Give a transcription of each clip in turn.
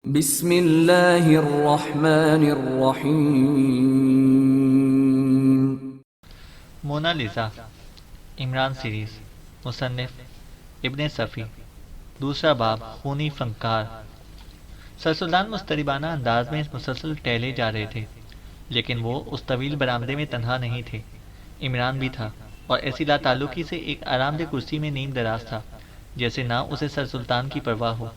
بسم اللہ الرحمن الرحیم۔ مونا لیزا عمران سیریز، مصنف ابن صفی، دوسرا باب خونی فنکار۔ سر سلطان مستربانہ انداز میں مسلسل ٹہلے جا رہے تھے، لیکن وہ اس طویل برآمدے میں تنہا نہیں تھے۔ عمران بھی تھا، اور ایسی لا تعلقی سے ایک آرام دہ کرسی میں نیم دراز تھا، جیسے نہ اسے سر سلطان کی پرواہ ہو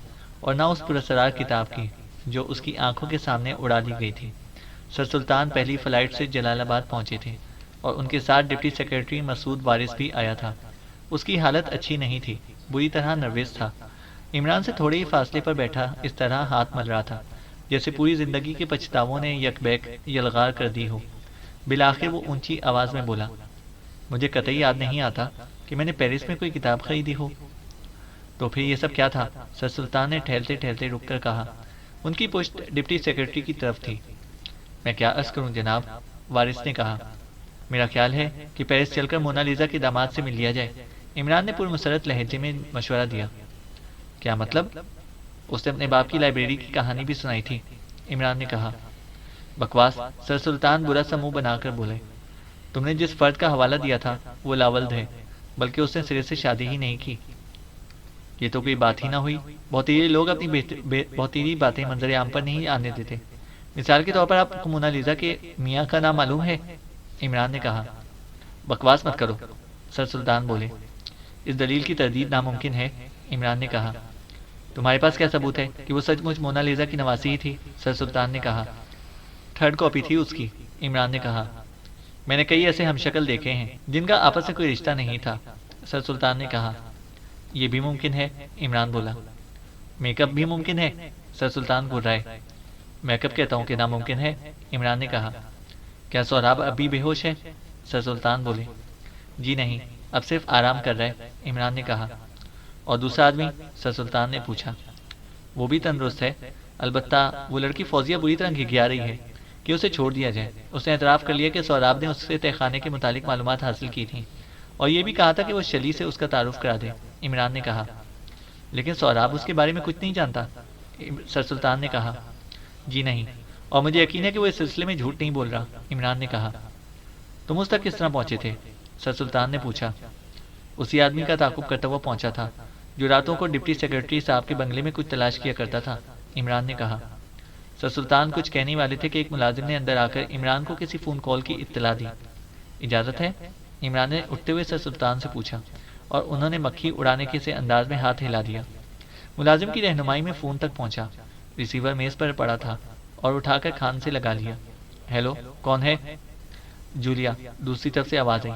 اور نہ اس پراسرار کتاب کی جو اس کی آنکھوں کے سامنے اڑا دی گئی تھی۔ سر سلطان پہلی فلائٹ سے جلال آباد پہنچے تھے، اور ان کے ساتھ ڈپٹی سیکرٹری مسعود وارث بھی آیا تھا۔ اس کی حالت اچھی نہیں تھی، بری طرح نروس تھا۔ عمران سے تھوڑے ہی فاصلے پر بیٹھا اس طرح ہاتھ مل رہا تھا جیسے پوری زندگی کے پچھتاووں نے یک بیک یلغار کر دی ہو۔ بالآخر وہ اونچی آواز میں بولا، مجھے قطعی یاد نہیں آتا کہ میں نے پیرس میں کوئی کتاب خریدی ہو۔ تو پھر یہ سب کیا تھا؟ سر سلطان نے ٹھہرتے ٹھہرتے رک کر کہا۔ ان کی پشت ڈپٹی سیکرٹری کی طرف تھی۔ میں کیا عرض کروں جناب، وارث نے کہا۔ میرا خیال ہے کہ پیرس چل کر مونا لیزا کے داماد سے مل لیا جائے، عمران نے پرمسرت لہجے میں مشورہ دیا۔ کیا مطلب؟ اس نے اپنے باپ کی لائبریری کی کہانی بھی سنائی تھی، عمران نے کہا۔ بکواس، سر سلطان برا سا منہ بنا کر بولے۔ تم نے جس فرد کا حوالہ دیا تھا وہ لاولد ہے، بلکہ اس نے سرے سے شادی ہی نہیں کی۔ یہ تو کوئی بات ہی نہ ہوئی۔ بہتیرے لوگ اپنی بہتیری باتیں منظر عام پر نہیں آنے دیتے۔ مثال کے طور پر آپ کو مونا لیزا کے میاں کا نام معلوم ہے؟ عمران نے کہا۔ بکواس مت کرو، سر سلطان بولے۔ اس دلیل کی تردید ناممکن ہے، عمران نے کہا۔ تمہارے پاس کیا ثبوت ہے کہ وہ سچ مچ مونا لیزا کی نواسی ہی تھی؟ سر سلطان نے کہا۔ تھرڈ کاپی تھی اس کی، عمران نے کہا۔ میں نے کئی ایسے ہم شکل دیکھے ہیں جن کا آپس میں کوئی رشتہ نہیں تھا، سر سلطان نے کہا۔ یہ بھی ممکن ہے، عمران بولا۔ میک اپ بھی ممکن ہے، سر سلطان بول رہے۔ میک اپ کہتا ہوں کہ ناممکن ہے، عمران نے کہا۔ کیا سہراب اب بھی بے ہوش ہے؟ سر سلطان بولے۔ جی نہیں، اب صرف آرام کر رہے، عمران نے کہا۔ اور دوسرا آدمی؟ سر سلطان نے پوچھا۔ وہ بھی تندرست ہے، البتہ وہ لڑکی فوزیہ بری طرح گھگیا رہی ہے کہ اسے چھوڑ دیا جائے۔ اس نے اعتراف کر لیا کہ سہراب نے اس سے تہہ خانے کے متعلق معلومات حاصل کی تھیں، اور یہ بھی کہا تھا کہ وہ شلی سے اس کا تعارف کرا دے، عمران نے کہا۔ لیکن سہراب اس کے بارے میں کچھ نہیں جانتا، سر سلطان نے کہا۔ جی نہیں، اور مجھے یقین ہے کہ وہ اس سلسلے میں جھوٹ نہیں بول رہا، عمران نے کہا۔ تم اس تک کس طرح پہنچے تھے؟ سر سلطان نے پوچھا۔ اسی آدمی کا تعاقب کرتا ہوا پہنچا تھا جو راتوں کو ڈپٹی سیکرٹری صاحب کے بنگلے میں کچھ تلاش کیا کرتا تھا، عمران نے کہا۔ سر سلطان کچھ کہنے والے تھے کہ ایک ملازم نے اندر آ کر عمران کو کسی فون کال کی اطلاع دی۔ اجازت ہے؟ عمران نے اٹھتے ہوئے سر سلطان سے پوچھا، اور انہوں نے مکھی اڑانے کے سے انداز میں ہاتھ ہلا دیا۔ ملازم کی رہنمائی میں فون تک پہنچا، ریسیور میز پر پڑا تھا، اور اٹھا کر کان سے لگا لیا۔ ہیلو، کون ہے؟ جولیا، دوسری طرف سے آواز آئی۔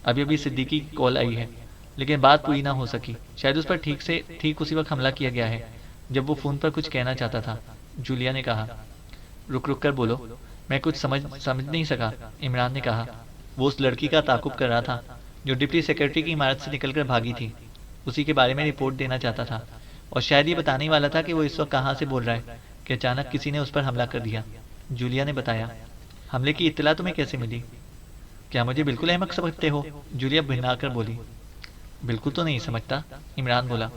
ابھی صدیقی کی کال آئی ہے، لیکن بات پوری نہ ہو سکی۔ شاید اس پر ٹھیک اسی وقت حملہ کیا گیا ہے جب وہ فون پر کچھ کہنا چاہتا تھا، جولیا نے کہا۔ رک کر بولو، میں کچھ سمجھ نہیں سکا، عمران نے کہا۔ وہ اس لڑکی کا تعاقب کر رہا تھا جو ڈپٹی سیکرٹری کی عمارت سے نکل کر بھاگی تھی، اسی کے بارے میں رپورٹ دینا چاہتا تھا، اور شاید یہ بتانے والا تھا کہ وہ اس وقت کہاں سے بول رہا ہے کہ اچانک کسی نے اس پر حملہ کر دیا، جولیا نے بتایا۔ حملے کی اطلاع تمہیں کیسے ملی؟ کیا مجھے بالکل احمق سمجھتے ہو؟ جولیا بھنا کر بولی۔ بالکل تو نہیں سمجھتا، عمران بولا۔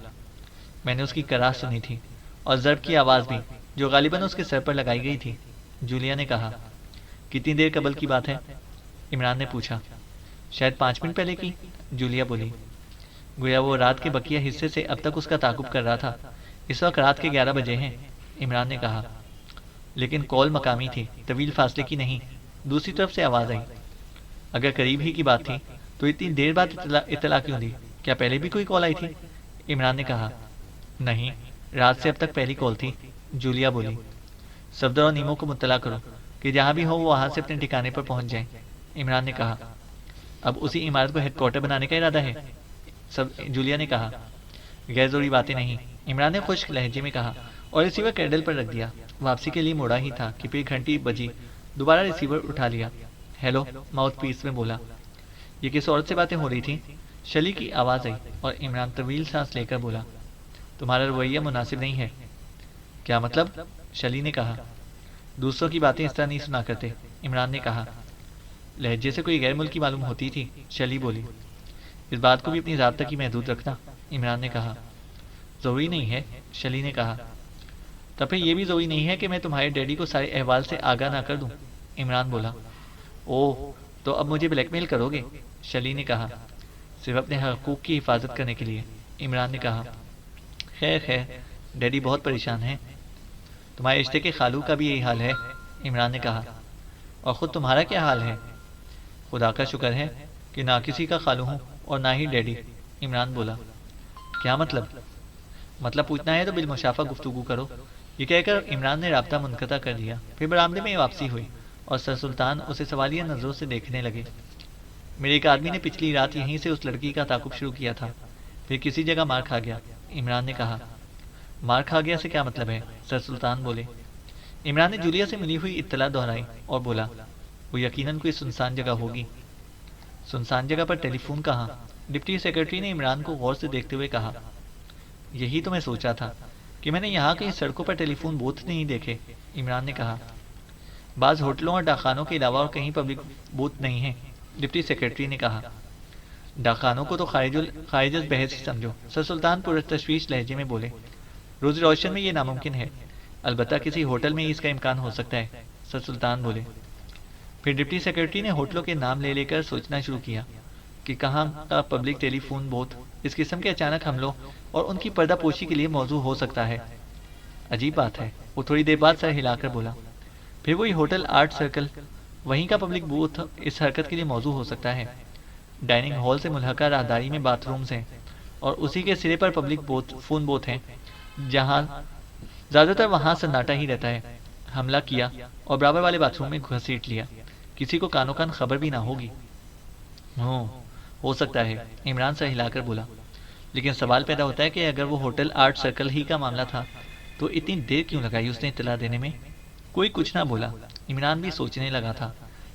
میں نے اس کی کراہ سنی تھی، اور ضرب کی آواز بھی، جو غالباً اس کے سر پر لگائی گئی تھی، جولیا نے کہا۔ کتنی دیر قبل کی بات ہے؟ عمران نے پوچھا۔ شاید 5 منٹ پہلے کی، جولیا بولی۔ گویا وہ رات کے بقیہ حصے سے اب تک اس کا تعاقب کر رہا تھا۔ اس وقت رات کے 11 بجے ہیں، عمران نے کہا۔ لیکن کال مقامی تھی، طویل فاصلے کی نہیں، دوسری طرف سے آواز آئی۔ اگر قریب ہی کی بات تھی تو اتنی دیر بعد اطلاع کیوں دی؟ کیا پہلے بھی کوئی کال آئی تھی؟ عمران نے کہا۔ نہیں، رات سے اب تک پہلی کال تھی، جولیا بولی۔ صفدر اور نیمو کو مطلع کرو کہ جہاں بھی ہو وہ وہاں سے اپنے ٹھکانے پر پہنچ جائیں، عمران نے کہا۔ اب اسی عمارت کو ہیڈ کوارٹر بنانے کا ارادہ ہے، جولیا نے کہا۔ غیر ضروری باتیں نہیں، عمران نے خشک لہجے میں کہا، اور ریسیور کینڈل پر رکھ دیا۔ واپسی کے لیے موڑا ہی تھا کہ پھر گھنٹی بجی، دوبارہ ریسیور اٹھا لیا۔ ہیلو، ماؤتھ پیس میں بولا۔ یہ کس عورت سے باتیں ہو رہی تھیں؟ شلی کی آواز آئی، اور عمران طویل سانس لے کر بولا۔ تمہارا رویہ مناسب نہیں ہے۔ کیا مطلب؟ شلی نے کہا۔ دوسروں کی باتیں اس طرح نہیں سنا کرتے، عمران نے کہا۔ لہجے سے کوئی غیر ملکی معلوم ہوتی تھی، شلی بولی۔ اس بات کو بھی اپنی ذات تک ہی محدود رکھنا، عمران نے کہا۔ ضروری نہیں ہے، شلی نے کہا۔ تب پھر یہ بھی ضروری نہیں ہے کہ میں تمہارے ڈیڈی کو سارے احوال سے آگاہ نہ کر دوں؟ عمران بولا۔ اوہ، تو اب مجھے بلیک میل کرو گے؟ شلی نے کہا۔ صرف اپنے حقوق کی حفاظت کرنے کے لیے، عمران نے کہا۔ خیر خیر، ڈیڈی بہت پریشان ہیں۔ تمہارے رشتے کے خالو کا بھی یہی حال ہے، عمران نے کہا۔ اور خود تمہارا کیا حال ہے؟ خدا کا شکر ہے کہ نہ کسی کا خالو ہوں اور نہ ہی ڈیڈی، عمران بولا۔ کیا مطلب؟ مطلب پوچھنا ہے تو بالمشافہ گفتگو کرو، یہ کہہ کر عمران نے رابطہ منقطع کر دیا۔ پھر برآمدے میں واپسی ہوئی اور سر سلطان اسے سوالیہ نظروں سے دیکھنے لگے۔ میرے ایک آدمی نے پچھلی رات یہیں سے اس لڑکی کا تعاقب شروع کیا تھا، پھر کسی جگہ مار کھا گیا، عمران نے کہا۔ مار کھا گیا سے کیا مطلب ہے؟ سر سلطان بولے۔ عمران نے جولیا سے ملی ہوئی اطلاع دہرائی اور بولا، وہ یقیناً کوئی سنسان جگہ ہوگی۔ سنسان جگہ پر ٹیلی فون کہاں؟ ڈپٹی سیکرٹری نے عمران کو غور سے دیکھتے ہوئے کہا۔ یہی تو میں سوچا تھا کہ میں نے یہاں کہیں سڑکوں پر ٹیلی فون بوتھ نہیں دیکھے، عمران نے کہا۔ بعض ہوٹلوں اور ڈاکخانوں کے علاوہ اور کہیں پبلک بوتھ نہیں ہیں، ڈپٹی سیکرٹری نے کہا۔ ڈاکخانوں کو تو خارج از بحث ہی سمجھو، سر سلطان پرتشویش لہجے میں بولے۔ روز روشن میں یہ ناممکن ہے، البتہ کسی ہوٹل میں اس کا امکان ہو سکتا ہے، سر سلطان بولے۔ پھر ڈپٹی سیکرٹری نے ہوٹلوں کے نام لے کر سوچنا شروع کیا کہ کہاں کا پبلک ٹیلی فون بوتھ اس قسم کے اچانک حملوں اور ان کی پردہ پوشی کے لیے موضوع ہو سکتا ہے۔ عجیب بات ہے، وہ تھوڑی دیر بعد سر ہلا کر بولا۔ پھر وہی ہوٹل آرٹ سرکل، وہیں کا پبلک بوتھ اس حرکت کے لیے موضوع ہو سکتا ہے۔ ڈائننگ ہال سے ملحقہ راہداری میں باتھ رومز ہیں اور اسی کے سرے پر پبلک فون بوتھ ہیں، جہاں زیادہ تر وہاں سناٹا ہی رہتا ہے۔ حملہ کیا اور برابر والے باتھ روم میں گھسیٹ لیا، کسی کو کانوں کان خبر بھی نہ ہوگی۔ ہو سکتا ہے، عمران سے ہلا کر بولا۔ لیکن سوال پیدا ہوتا ہے کہ اگر وہ ہوٹل آرٹ سرکل ہی کا معاملہ تھا تو اتنی دیر کیوں لگائی اس نے اطلاع دینے میں؟ کوئی کچھ نہ بولا، عمران بھی سوچنے لگا تھا۔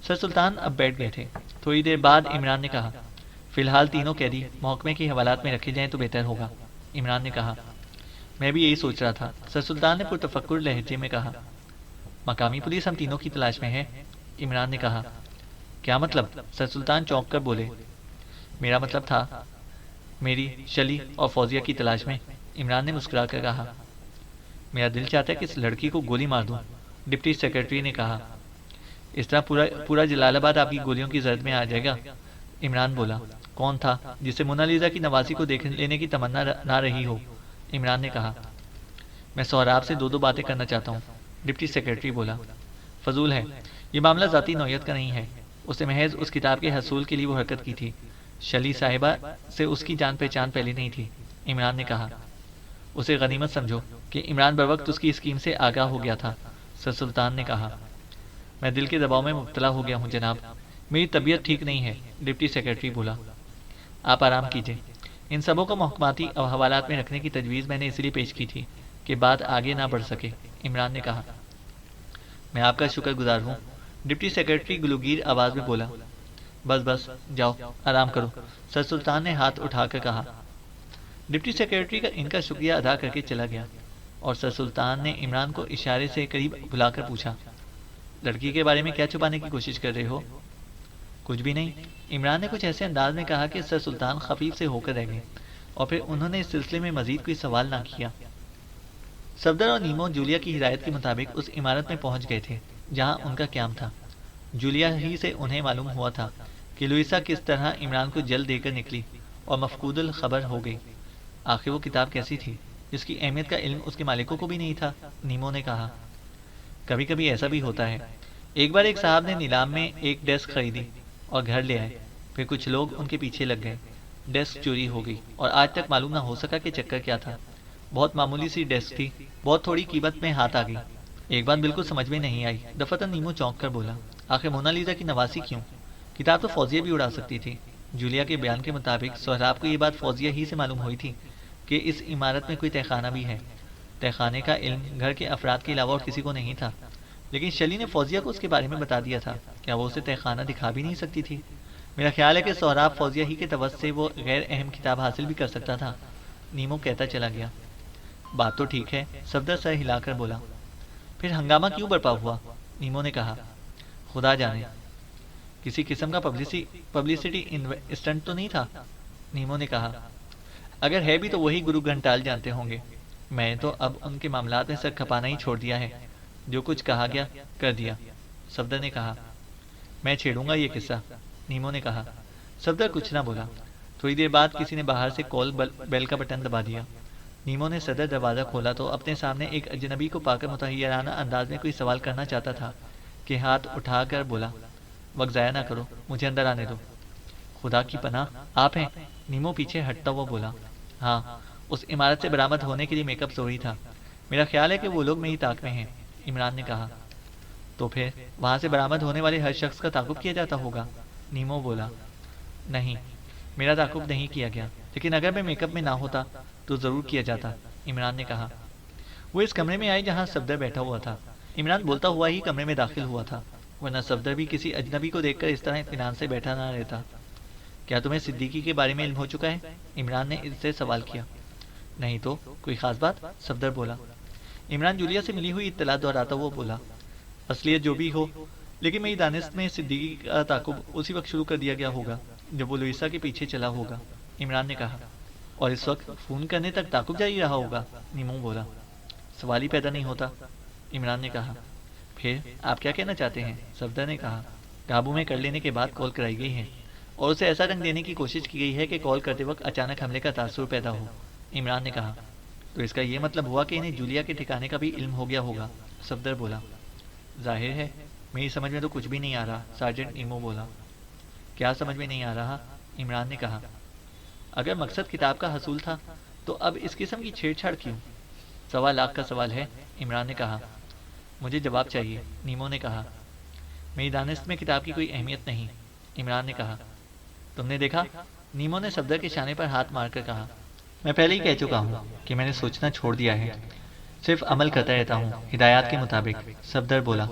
سر سلطان اب بیٹھ گئے تھے۔ تھوڑی دیر بعد عمران نے کہا، فی الحال تینوں قیدی محکمے کے حوالات میں رکھے جائیں تو بہتر ہوگا، عمران نے کہا۔ میں بھی یہی سوچ رہا تھا، سر سلطان نے پرتفکر لہجے میں کہا۔ مقامی پولیس ہم تینوں کی تلاش میں ہے، عمران نے کہا۔ کیا مطلب؟ سر سلطان چونک کر بولے۔ میرا مطلب تھا میری، شلی اور فوزیہ کی تلاش میں، عمران نے مسکرا کر کہا۔ میرا دل چاہتا ہے کہ اس لڑکی کو گولی مار دوں، ڈپٹی سیکرٹری نے کہا۔ اس طرح پورا جلال آباد آپ کی گولیوں کی زرد میں آ جائے گا، عمران بولا۔ کون تھا جسے مونا لیزا کی نوازی کو دیکھ لینے کی تمنا نہ رہی ہو، عمران نے کہا۔ میں سہراب سے دو باتیں کرنا چاہتا ہوں، ڈپٹی سیکرٹری بولا۔ فضول ہے، یہ معاملہ ذاتی نوعیت کا نہیں ہے، اسے محض اس کتاب کے حصول کے لیے وہ حرکت کی تھی۔ شلی صاحبہ سے اس کی جان پہچان پہلے نہیں تھی، عمران نے کہا۔ اسے غنیمت سمجھو کہ عمران بروقت اس کی اسکیم سے آگاہ ہو گیا تھا، سر سلطان نے کہا۔ میں دل کے دباؤ میں مبتلا ہو گیا ہوں جناب، میری طبیعت ٹھیک نہیں ہے، ڈپٹی سیکرٹری بولا۔ آپ آرام کیجیے، ان سبوں کو محکماتی حوالات میں رکھنے کی تجویز میں نے اس لیے پیش کی تھی کہ بات آگے نہ بڑھ سکے، عمران نے کہا۔ میں آپ کا شکر گزار ہوں، ڈپٹی سیکرٹری گلوگیر آواز میں بولا۔ بس جاؤ آرام کرو، سر سلطان نے ہاتھ اٹھا کر کہا۔ ڈپٹی سیکرٹری کا ان کا شکریہ ادا کر کے چلا گیا اور سر سلطان نے عمران کو اشارے سے قریب بلا کر پوچھا، لڑکی کے بارے میں کیا چھپانے کی کوشش کر رہے ہو؟ کچھ بھی نہیں، عمران نے کچھ ایسے انداز میں کہا کہ سر سلطان خفیف سے ہو کر رہ گئے اور پھر انہوں نے اس سلسلے میں مزید کوئی سوال نہ کیا۔ صفدر اور نیمو جولیا کی ہدایت کے مطابق اس عمارت میں پہنچ گئے تھے جہاں ان کا قیام تھا۔ جولیا ہی سے انہیں معلوم ہوا تھا کہ لوئیسا کس طرح عمران کو جل دے کر نکلی اور مفقود الخبر ہو گئی۔ آخر وہ کتاب کیسی تھی جس کی اہمیت کا علم اس کے مالکوں کو بھی نہیں تھا، نیمو نے کہا۔ کبھی کبھی ایسا بھی ہوتا ہے، ایک بار ایک صاحب نے نیلام میں ایک ڈیسک خریدی اور گھر لے آئے، پھر کچھ لوگ ان کے پیچھے لگ گئے، ڈیسک چوری ہو گئی اور آج تک معلوم نہ ہو سکا کہ چکر کیا تھا۔ بہت معمولی سی ڈیسک تھی، بہت تھوڑی قیمت میں ہاتھ آ گئی۔ ایک بات بالکل سمجھ میں نہیں آئی، دفعتاً نیمو چونک کر بولا، آخر مونا لیزا کی نواسی کیوں؟ کتاب تو فوزیہ بھی اڑا سکتی تھی۔ جولیا کے بیان کے مطابق سہراب کو یہ بات فوزیہ ہی سے معلوم ہوئی تھی کہ اس عمارت میں کوئی تہخانہ بھی ہے۔ تہخانے کا علم گھر کے افراد کے علاوہ اور کسی کو نہیں تھا، لیکن شلی نے فوزیہ کو اس کے بارے میں بتا دیا تھا، کیا وہ اسے تہخانہ دکھا بھی نہیں سکتی تھی؟ میرا خیال ہے کہ سہراب فوزیہ ہی کے توسط سے وہ غیر اہم کتاب حاصل بھی کر سکتا تھا، نیمو کہتا چلا گیا۔ بات تو ٹھیک ہے، صفدر سر ہلا کر بولا۔ پھر ہنگامہ کیوں برپا ہوا؟ نیمو نے کہا۔ خدا جانے، کسی قسم کا پبلسٹی اسٹنٹ تو نہیں تھا، نیمو نے کہا۔ اگر ہے بھی تو وہی گرو گھنٹال جانتے ہوں گے، میں نے تو اب ان کے معاملات میں سر کھپانا ہی چھوڑ دیا ہے، جو کچھ کہا گیا کر دیا۔ صفدر نے کہا۔ میں چھیڑوں گا یہ قصہ، نیمو نے کہا۔ صفدر کچھ نہ بولا۔ تھوڑی دیر بعد کسی نے باہر سے کال بیل کا بٹن دبا دیا۔ نیمو نے صدر دروازہ کھولا تو اپنے سامنے ایک اجنبی کو پا کر متحیرانہ انداز میں کوئی سوال کرنا چاہتا تھا کہ ہاتھ اٹھا کر بولا، وقت ضائع نہ کرو، مجھے اندر آنے دو۔ خدا کی پناہ، آپ ہیں؟ نیمو پیچھے ہٹتا ہوا بولا۔ ہاں، اس عمارت سے برآمد ہونے کے لیے میک اپ ضروری تھا۔ میرا خیال ہے کہ وہ لوگ میری طاق میں ہیں، عمران نے کہا۔ تو پھر وہاں سے برآمد ہونے والے ہر شخص کا تعاقب کیا جاتا ہوگا، نیمو بولا۔ نہیں، میرا تعاقب نہیں کیا گیا، لیکن اگر میں میک اپ میں نہ ہوتا تو ضرور کیا جاتا، عمران نے کہا۔ وہ اس کمرے میں آئے جہاں صفدر بیٹھا ہوا تھا۔ عمران بولتا ہوا ہی کمرے میں داخل ہوا تھا، ورنہ صفدر بھی کسی اجنبی کو دیکھ کر اس طرح اطمینان سے بیٹھا نہ رہتا۔ کیا تمہیں صدیقی کے بارے میں علم ہو چکا ہے؟ عمران نے اس سے سوال کیا۔ نہیں تو کوئی خاص بات، صفدر بولا۔ عمران جولیا سے ملی ہوئی اطلاع دہراتا ہوا بولا۔ اصلیت جو بھی ہو، لیکن میری دانست میں صدیقی کا تعاقب اسی وقت شروع کر دیا گیا ہوگا جب وہ لوئیسا کے پیچھے چلا ہوگا، عمران نے کہا۔ اور اس وقت فون کرنے تک تعاقب جاری رہا ہوگا، نیمو بولا۔ سوال ہی پیدا نہیں ہوتا، عمران نے کہا۔ پھر آپ کیا کہنا چاہتے ہیں؟ صفدر نے کہا۔ قابو میں کر لینے کے بعد کال کرائی گئی ہے اور اسے ایسا رنگ دینے کی کوشش کی گئی ہے کہ کال کرتے وقت اچانک حملے کا تاثر پیدا ہو، عمران نے کہا۔ تو اس کا یہ مطلب ہوا کہ انہیں جولیا کے ٹھکانے کا بھی علم ہو گیا ہوگا، صفدر بولا۔ ظاہر ہے، میری سمجھ میں تو کچھ بھی نہیں آ رہا، سارجنٹ نیمو بولا۔ کیا سمجھ میں نہیں آ رہا؟ عمران نے کہا۔ اگر مقصد کتاب کا حصول تھا تو اب اس قسم کی چھیڑ چھاڑ کیوں؟ 1.25 کا سوال ہے، عمران نے کہا۔ مجھے جواب چاہیے، نیمو نے کہا۔ میری دانست میں کتاب کی کوئی اہمیت نہیں، عمران نے کہا۔ تم نے دیکھا؟ نیمو نے صفدر کے شانے پر ہاتھ مار کر کہا۔ میں پہلے ہی کہہ چکا ہوں کہ میں نے سوچنا چھوڑ دیا ہے، صرف عمل کرتا رہتا ہوں ہدایات کے مطابق، صفدر بولا۔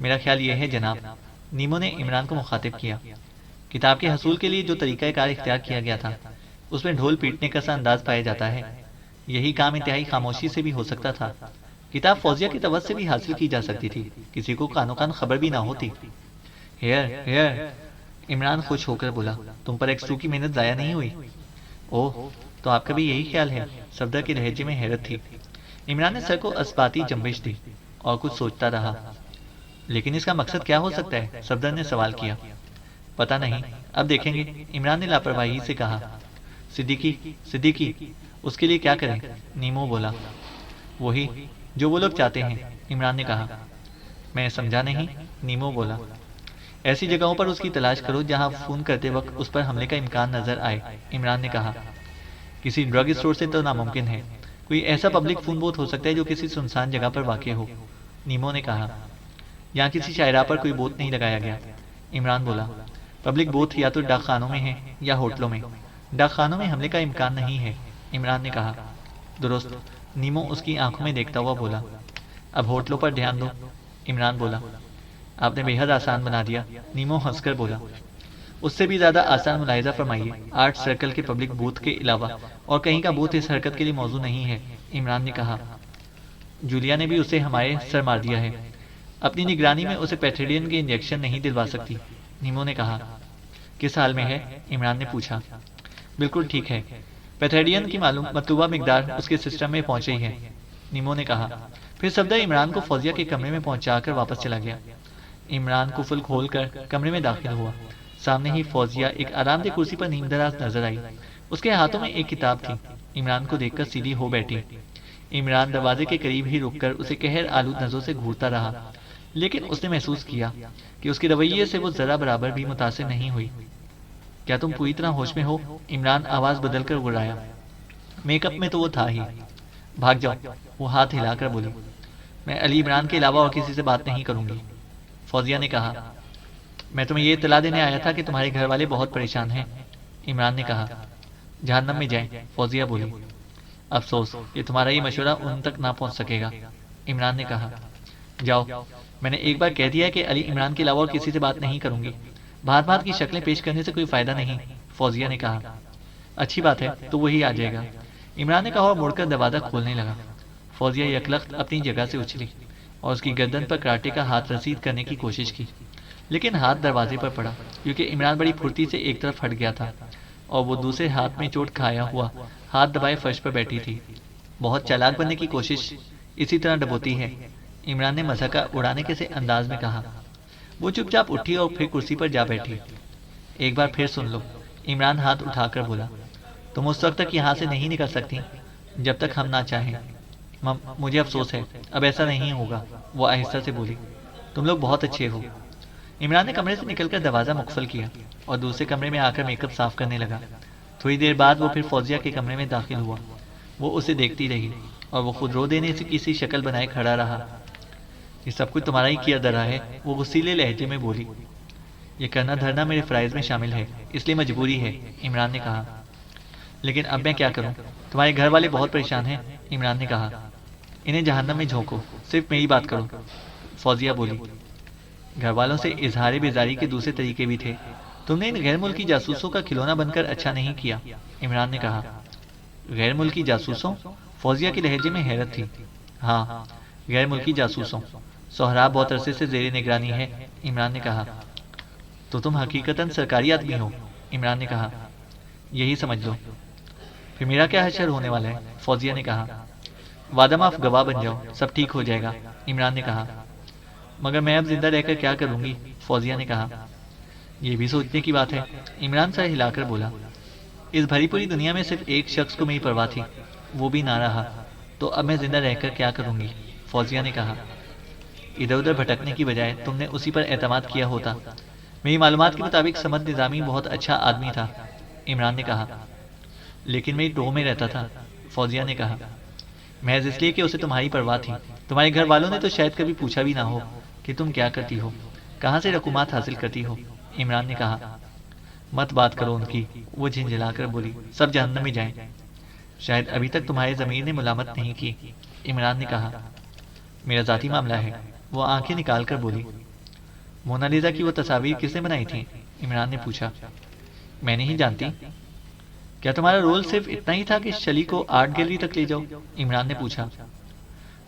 میرا خیال یہ ہے جناب، نیمو نے عمران کو مخاطب کیا، کتاب کے حصول کے لیے جو طریقہ کار اختیار کیا گیا تھا اس میں ڈھول پیٹنے کا سا انداز پایا جاتا ہے۔ یہی کام انتہائی خاموشی سے بھی ہو سکتا تھا۔ کتاب فوزیہ کی توجہ سے بھی حاصل کی جا سکتی تھی، کسی کو کانو کان خبر بھی نہ ہوتی۔ ہیئر، عمران خوش ہو کر بولا، تم پر ایکسٹرو کی محنت ضائع نہیں ہوئی۔ اوہ، تو آپ کا بھی یہی خیال ہے؟ صفدر کے لہجے میں حیرت تھی۔ عمران نے سر کو اثباتی جنبش دی اور کچھ سوچتا رہا۔ لیکن اس کا مقصد کیا ہو سکتا ہے؟ صفدر نے سوال کیا۔ پتہ نہیں، اب دیکھیں گے، عمران نے لاپرواہی سے کہا۔ صدیقی، اس کے لیے کیا کریں؟ نیمو بولا۔ وہی جو وہ لوگ چاہتے ہیں، عمران نے کہا۔ میں سمجھا نہیں، نیمو بولا۔ ایسی جگہوں پر اس کی تلاش کرو جہاں فون کرتے وقت اس پر حملے کا امکان نظر آئے، عمران نے کہا۔ کسی ڈرگ اسٹور سے تو ناممکن ہے، کوئی ایسا پبلک فون بوتھ ہو سکتا ہے جو کسی سنسان جگہ پر واقع ہو، نیمو نے کہا۔ یہاں کسی شاہراہ پر کوئی بوتھ نہیں لگایا گیا، عمران بولا۔ پبلک بوتھ یا تو ڈاک خانوں میں ہیں یا ہوٹلوں میں۔ ڈاک خانوں میں حملے کا امکان نہیں ہے، عمران نے کہا۔ درست، نیمو اس کی آنکھوں میں دیکھتا ہوا بولا۔ اب ہوٹلوں پر دھیان دو، عمران بولا۔ آپ نے بے حد آسان بنا دیا، نیمو ہنس کر بولا۔ اس سے بھی زیادہ آسان ملاحظہ فرمائیے، آرٹ سرکل کے پبلک بوتھ کے علاوہ اور کہیں کا بوتھ اس حرکت کے لیے موزوں نہیں ہے، عمران نے کہا۔ جولیا نے بھی اسے ہمارے سر مار دیا ہے، اپنی نگرانی میں اسے پیتھیڈین کے انجیکشن نہیں دلوا سکتی، نیمو نے کہا۔ کس حال میں ہے؟ عمران نے پوچھا۔ بالکل ٹھیک ہے، پیتھیڈین کی مطلوبہ مقدار اس کے سسٹم میں پہنچ رہی ہے، نیمو نے کہا۔ پھر صفدر عمران کو فوزیہ کے کمرے میں پہنچا کر واپس چلا گیا۔ عمران قفل کھول کر کمرے میں داخل ہوا۔ سامنے ہی فوزیہ ایک آرام دہ کرسی پر نیم دراز نظر آئی، اس کے ہاتھوں میں ایک کتاب تھی۔ عمران کو دیکھ کر سیدھی ہو بیٹھی۔ عمران دروازے کے قریب ہی رک کر اسے قہر آلود نظروں سے گھورتا رہا، لیکن اس نے محسوس کیا کہ اس کے رویے سے وہ ذرا برابر بھی متاثر نہیں ہوئی۔ کیا تم پوری طرح ہوش میں ہو؟ عمران آواز بدل کر گڑایا۔ میک اپ میں تو وہ تھا ہی۔ بھاگ جاؤ، وہ ہاتھ ہلا کر بولی۔ میں علی عمران کے علاوہ اور کسی سے بات نہیں کروں گی، فوزیہ نے کہا۔ میں تمہیں یہ اطلاع دینے آیا تھا کہ تمہارے گھر والے بہت پریشان ہیں، عمران نے کہا۔ جہنم میں جائیں، فوزیہ بولی۔ افسوس کہ تمہارا یہ مشورہ ان تک نہ پہنچ سکے گا، عمران نے کہا۔ جاؤ، میں نے ایک بار کہہ دیا کہ علی عمران کے علاوہ اور کسی سے بات نہیں کروں گی، بھات بھات کی شکلیں پیش کرنے سے کوئی فائدہ نہیں، فوزیہ نے کہا۔ اچھی بات ہے، تو وہی آ جائے گا، عمران نے کہا اور مڑ کر دروازہ کھولنے لگا۔ فوزیہ یکلخت اپنی جگہ سے اچھلی اور اس کی گردن پر کراٹے کا ہاتھ رسید کرنے کی کوشش کی، لیکن ہاتھ دروازے پر پڑا، کیونکہ عمران بڑی پھرتی سے ایک طرف ہٹ گیا تھا اور وہ دوسرے ہاتھ میں چوٹ کھایا ہوا ہاتھ دبائے فرش پر بیٹھی تھی۔ بہت چالاک بننے کی کوشش اسی طرح ڈبوتی ہے، عمران نے مزاح کا اڑانے کے سے انداز میں کہا۔ وہ چپ چاپ اٹھی اور پھر کرسی پر جا بیٹھی۔ ایک بار پھر سن لو، عمران ہاتھ اٹھا کر بولا، تم اس وقت تک یہاں سے نہیں نکل سکتی جب تک ہم نہ چاہیں۔ مجھے افسوس ہے، اب ایسا نہیں ہوگا، وہ آہستہ سے بولی۔ تم لوگ بہت اچھے ہو۔ عمران نے کمرے سے نکل کر دروازہ مقفل کیا اور دوسرے کمرے میں آ کر میک اپ صاف کرنے لگا۔ تھوڑی دیر بعد وہ پھر فوزیہ کے کمرے میں داخل ہوا۔ وہ اسے دیکھتی رہی اور وہ خود رو دینے سے کسی شکل بنائے کھڑا رہا۔ یہ سب کچھ تمہارا ہی کیا دھرا ہے، وہ غصیلے لہجے میں بولی۔ یہ کرنا دھرنا میرے فرائض میں شامل ہے، اس لیے مجبوری ہے، عمران نے کہا۔ لیکن اب میں کیا کروں؟ تمہارے گھر والے بہت پریشان ہیں، عمران نے کہا۔ انہیں جہنم میں جھونکو، صرف میری بات کرو، فوزیہ بولی۔ گھر والوں سے اظہار بیزاری کے دوسرے طریقے بھی تھے۔ تم نے ان غیر ملکی جاسوسوں کا کھلونا بن کر اچھا نہیں کیا، عمران نے کہا۔ غیر ملکی جاسوسوں؟ فوزیہ کے لہجے میں حیرت تھی۔ ہاں، غیر ملکی جاسوسوں۔ سہراب بہت عرصے سے زیر نگرانی ہے، عمران نے کہا۔ تو تم حقیقتاً سرکاری آدمی ہو، عمران نے کہا۔ یہی سمجھ لو۔ پھر میرا کیا حشر ہونے والا ہے؟ فوزیہ نے کہا۔ وعدہ معاف گواہ بن جاؤ، سب ٹھیک ہو جائے گا، عمران نے کہا۔ مگر میں اب زندہ رہ کر کیا کروں گی؟ فوزیہ نے کہا۔ یہ بھی سوچنے کی بات ہے، عمران سر ہلا کر بولا۔ اس بھری پوری دنیا میں صرف ایک شخص کو میری پرواہ تھی، وہ بھی نہ رہا، تو اب میں زندہ رہ کر کیا کروں گی؟ فوزیہ نے کہا۔ ادھر ادھر بھٹکنے کی بجائے تم نے اسی پر اعتماد کیا ہوتا۔ میری معلومات کے مطابق سمد نظامی بہت اچھا آدمی تھا، عمران نے کہا۔ لیکن میری ٹو میں رہتا تھا، فوزیہ نے کہا۔ محض اس لیے کہ اسے تمہاری پرواہ تھی۔ تمہارے گھر والوں نے تو شاید کبھی پوچھا بھی نہ ہو کہ تم کیا کرتی ہو، کہاں سے رقومات حاصل کرتی ہو، عمران نے کہا۔ مت بات کرو ان کی، وہ جھنجھلا کر بولی۔ سب جہنم میں جائیں۔ شاید ابھی تک تمہارے ضمیر نے ملامت نہیں کی، عمران نے کہا۔ میرا ذاتی معاملہ ہے، وہ آنکھیں نکال کر بولی۔ مونا لیزا کی وہ تصاویر کس نے بنائی تھی؟ عمران نے پوچھا۔ میں نہیں جانتی۔ کیا تمہارا رول صرف اتنا ہی تھا کہ شلی کو آرٹ گیلری تک لے جاؤ؟ عمران نے پوچھا۔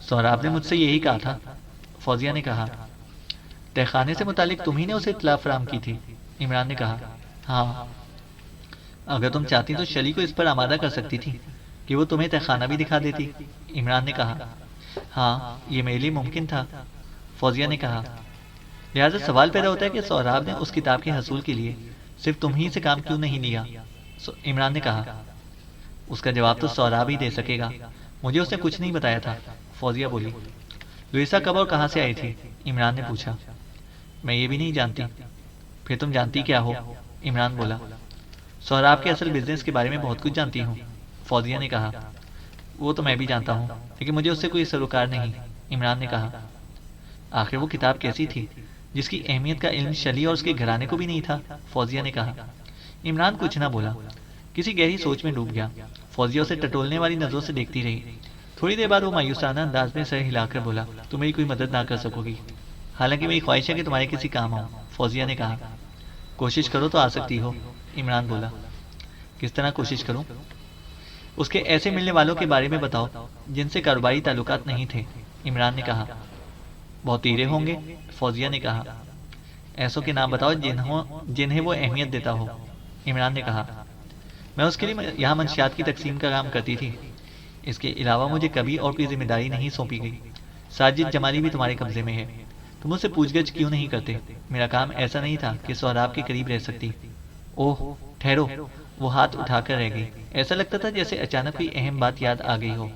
سہراب نے مجھ سے یہی کہا تھا، فوزیہ نے کہا۔ تہخانے سے متعلق تم ہی نے اسے اطلاع فراہم کی تھی، عمران نے کہا۔ ہاں، اگر تم چاہتی تو شلی کو اس پر آمادہ کر سکتی تھی کہ وہ تمہیں تہخانہ بھی دکھا دیتی، عمران نے کہا۔ ہاں، یہ میرے لیے ممکن تھا، فوزیہ نے کہا۔ لہٰذا سوال پیدا ہوتا ہے کہ سہراب نے اس کتاب کے حصول کے لیے صرف تم ہی سے کام کیوں نہیں لیا، عمران نے کہا۔ اس کا جواب تو سہراب ہی دے سکے گا، مجھے اس نے کچھ نہیں بتایا تھا، فوزیہ بولی۔ لوئیسا کب اور کہاں سے آئی تھی؟ عمران نے پوچھا۔ میں یہ بھی نہیں جانتی۔ پھر تم جانتی کیا ہو؟ عمران بولا۔ سہراب کے اصل بزنس کے بارے میں بہت کچھ جانتی ہوں، فوزیہ نے کہا۔ وہ تو میں بھی جانتا ہوں، لیکن مجھے اس سے کوئی سروکار نہیں، عمران نے کہا۔ آخر وہ کتاب کیسی تھی جس کی اہمیت کا علم شلی اور اس کے گھرانے کو بھی نہیں تھا؟ فوزیہ نے کہا۔ عمران کچھ نہ بولا، کسی گہری سوچ میں ڈوب گیا۔ فوزیہ اسے ٹٹولنے والی نظروں سے دیکھتی رہی۔ تھوڑی دیر بعد وہ مایوسانہ انداز میں سر ہلا کر بولا، تم میری کوئی مدد نہ کر سکو گی، حالانکہ میری خواہش ہے کہ تمہارے کسی کام آؤں، فوزیہ نے کہا۔ کوشش کرو تو آ سکتی ہو، عمران بولا۔ کس طرح کوشش کروں؟ اس کے ایسے ملنے والوں کے بارے میں بتاؤ جن سے کاروباری تعلقات نہیں تھے، عمران نے کہا۔ بہت تیرے ہوں گے، فوزیہ نے کہا۔ ایسوں کے نام بتاؤ جنہیں وہ اہمیت دیتا ہو، عمران نے کہا۔ میں اس کے لیے یہاں منشیات کی تقسیم کا کام کرتی تھی، اس کے علاوہ مجھے کبھی اور کوئی ذمہ داری نہیں سونپی گئی۔ ساجد جمالی بھی تمہارے قبضے میں ہے، تم اس سے پوچھ گچھ کیوں نہیں کرتے؟ میرا کام ایسا نہیں تھا کہ سہراب کے قریب رہ سکتی۔ اوہ ٹھہرو، وہ ہاتھ اٹھا کر رہ گئی، ایسا لگتا تھا جیسے اچانک کوئی اہم بات یاد آ گئی ہو۔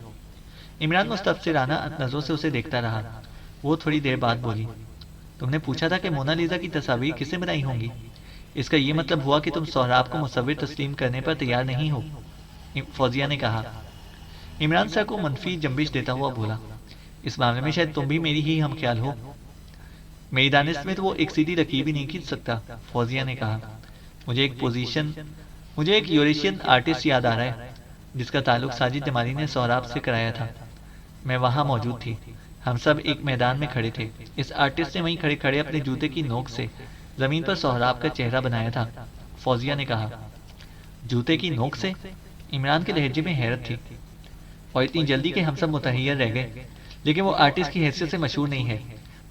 عمران مستفسرانہ نظروں سے اسے دیکھتا رہا۔ وہ تھوڑی دیر بعد بولی، تم نے پوچھا تھا کہ مونا لیزا کی تصاویر کس نے بنائی ہوں گی؟ اس کا یہ مطلب ہوا کہ تم سہراب کو مصور تسلیم کرنے پر تیار نہیں ہو، فوزیہ نے کہا۔ عمران سر کو منفی جنبش دیتا ہوا بولا، اس معاملے میں شاید تم بھی میری ہی ہم خیال ہو۔ میری دانست میں تو وہ ایک سیدھی لکیر بھی نہیں کھینچ سکتا، فوزیہ نے کہا۔ مجھے ایک یوریشین آرٹسٹ یاد آ رہا ہے جس کا تعلق ساجد جمالی نے سہراب سے کرایا تھا۔ میں وہاں موجود تھی، ہم سب ایک میدان میں کھڑے تھے۔ اس آرٹسٹ نے وہیں کھڑے کھڑے اپنے جوتے کی نوک سے زمین پر سہراب کا چہرہ بنایا تھا، فوزیہ نے کہا۔ جوتے کی نوک سے؟ عمران کے لہجے میں حیرت تھی، اور اتنی جلدی کہ ہم سب متحیر رہ گئے۔ لیکن وہ آرٹسٹ کی حیثیت سے مشہور نہیں ہے،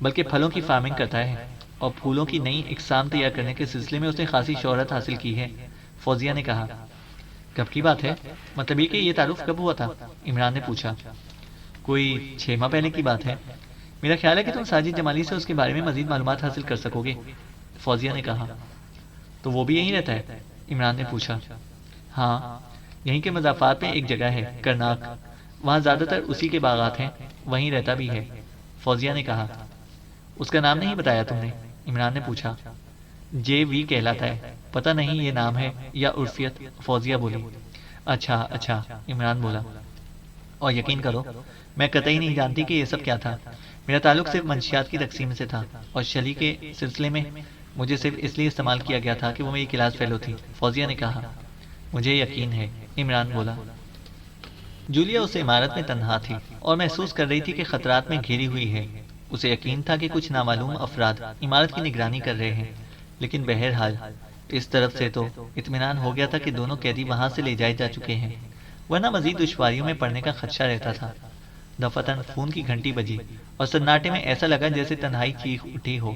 بلکہ پھلوں کی فارمنگ کرتا ہے، اور پھولوں کی نئی اقسام تیار کرنے کے سلسلے میں اس نے خاصی شہرت حاصل کی ہے، فوزیہ نے کہا۔ کب کی بات ہے؟ مطلب یہ کہ یہ تعارف کب ہوا تھا؟ عمران نے پوچھا۔ کوئی 6 ماہ پہلے کی بات ہے۔ میرا خیال ہے کہ تم ساجد جمالی سے اس کے بارے میں مزید معلومات حاصل کر سکو گے، فوزیہ نے کہا۔ تو وہ بھی یہیں رہتا ہے؟ عمران نے پوچھا۔ ہاں، یہیں کے مضافات میں ایک جگہ ہے، کرناک، وہاں زیادہ تر اسی کے باغات ہیں، وہیں رہتا بھی ہے، فوزیہ نے کہا۔ اس کا نام نہیں بتایا تم نے؟ عمران نے پوچھا۔ جے وی کہلاتا ہے، پتہ نہیں یہ نام ہے یا عرفیت، فوزیہ بولی۔ اچھا اچھا، عمران بولا۔ اور یقین کرو میں قطعی نہیں جانتی کہ یہ سب کیا تھا، میرا تعلق صرف منشیات کی تقسیم سے تھا، اور شلی کے سلسلے میں مجھے صرف اس لیے استعمال کیا گیا تھا کہ وہ میری کلاس فیلو تھی، فوزیہ نے کہا۔ مجھے یقین ہے، عمران بولا۔ جولیا اس عمارت میں تنہا تھی اور محسوس کر رہی تھی کہ خطرات میں گھیری ہوئی ہے۔ اسے یقین تھا کہ کچھ نامعلوم افراد عمارت کی نگرانی کر رہے ہیں، لیکن بہرحال اس طرف سے تو اطمینان ہو گیا تھا کہ دونوں قیدی وہاں سے لے جائے جا چکے ہیں، ورنہ مزید دشواریوں میں پڑنے کا خدشہ رہتا تھا۔ دفتن فون کی گھنٹی بجی اور سناٹے میں ایسا لگا جیسے تنہائی چیخ اٹھی ہو۔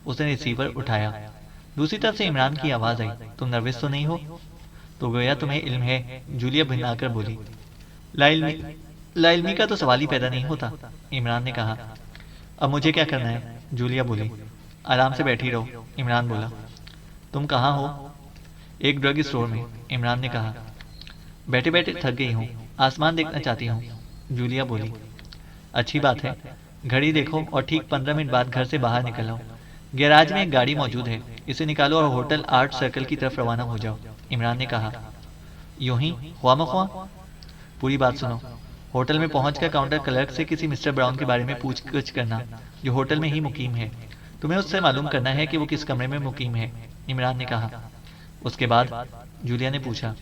اس نے ریسیور اٹھایا۔ دوسری طرف سے عمران کی آواز آئی، تم نروس تو نہیں ہو؟ تو گویا تمہیں علم ہے، جولیا بھنا کر بولی۔ لا علمی کا تو سوال ہی پیدا نہیں ہوتا، عمران نے کہا۔ اب مجھے کیا کرنا ہے؟ جولیا بولی۔ آرام سے بیٹھی رہو، عمران بولا۔ تم کہاں ہو؟ ایک ڈرگ اسٹور میں، عمران نے کہا۔ بیٹھے بیٹھے تھک گئی ہوں، آسمان دیکھنا چاہتی ہوں، جولیا بولی۔ اچھی بات ہے، گھڑی دیکھو اور ٹھیک 15 منٹ بعد گھر سے باہر نکل آؤ۔ گیراج میں ایک گاڑی موجود ہے، اسے نکالو اور ہوٹل آرٹ سرکل کی طرف روانہ ہو جاؤ، عمران نے کہا۔ یوں ہی خواہ مخواہ؟ پوری بات سنو۔ ہوٹل میں پہنچ کر کاؤنٹر کلرک سے کسی مسٹر براؤن کے بارے میں پوچھ گچھ کرنا، جو ہوٹل میں ہی مقیم ہے۔ تمہیں اس سے معلوم کرنا ہے کہ وہ کس کمرے میں مقیم ہے، عمران نے کہا۔ اس کے بعد؟ جولیا نے پوچھا۔